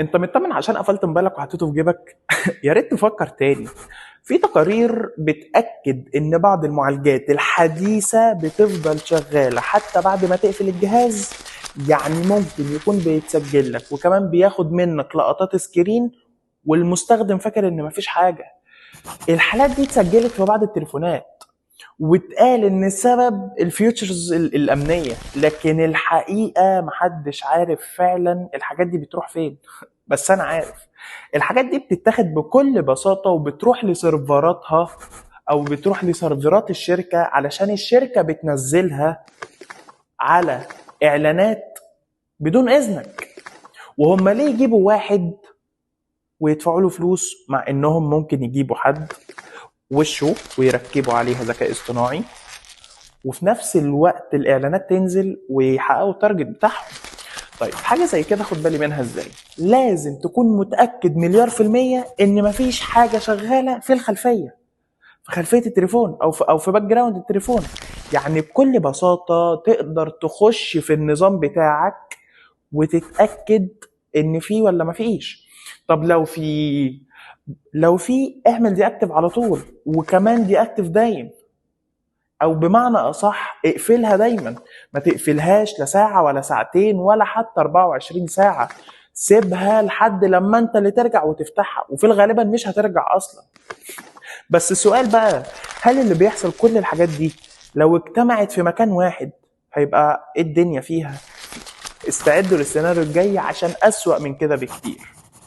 انت مطمن عشان قفلت موبايلك وحطيته في جيبك؟ يا ريت تفكر تاني. في تقارير بتأكد ان بعض المعالجات الحديثة بتفضل شغالة حتى بعد ما تقفل الجهاز. يعني ممكن يكون بيتسجل لك وكمان بياخد منك لقطات سكرين، والمستخدم فاكر ان مفيش حاجة. الحالات دي اتسجلت في بعض التليفونات، واتقال ان السبب الفيوتشرز الامنيه، لكن الحقيقه محدش عارف فعلا الحاجات دي بتروح فين. بس انا عارف الحاجات دي بتتاخد بكل بساطه وبتروح لسيرفراتها، او بتروح لسيرفرات الشركه علشان الشركه بتنزلها على اعلانات بدون اذنك. وهم ليه يجيبوا واحد ويدفعوا له فلوس مع انهم ممكن يجيبوا حد وشه ويركبوا عليها ذكاء اصطناعي، وفي نفس الوقت الاعلانات تنزل ويحققوا التارجت بتاعهم؟ طيب حاجه زي كده خد بالي منها ازاي؟ لازم تكون متاكد مليار في الميه ان مفيش حاجه شغاله في الخلفيه، في خلفيه التليفون او في باك جراوند التليفون. يعني بكل بساطه تقدر تخش في النظام بتاعك وتتاكد ان في ولا مفيش. طب لو في اعمل دي اكتف على طول، وكمان دي اكتف دايم، او بمعنى اصح اقفلها دايما. ما تقفلهاش لساعة ولا ساعتين ولا حتى 24 ساعة، سيبها لحد لما انت اللي ترجع وتفتحها، وفي الغالبا مش هترجع اصلا. بس السؤال بقى، هل اللي بيحصل كل الحاجات دي لو اجتمعت في مكان واحد هيبقى ايه الدنيا فيها؟ استعدوا للسيناريو الجاي عشان اسوأ من كده بكتير.